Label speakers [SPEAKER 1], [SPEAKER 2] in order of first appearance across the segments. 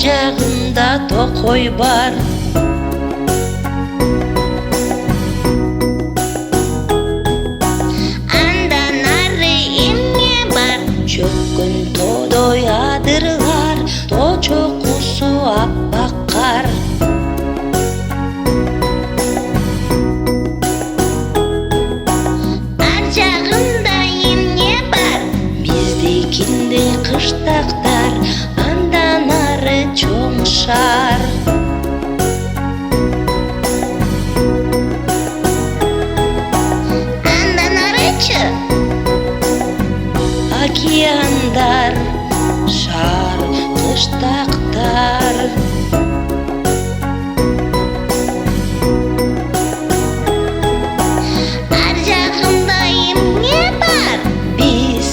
[SPEAKER 1] жагында токой бар. Андан ары эмне бар? Чөккөн тоодой адырлар, тоо чокусу аппак кар. Ар жагында эмне бар? Биздикиндей кыштактар, андан ары чоң шаар. Андан арычы? Океандар, шаар, кыштактар. Ар жагында эмне бар? Биз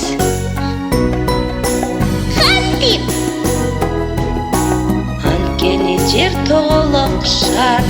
[SPEAKER 1] кантип? Анткени жер тоголок шар.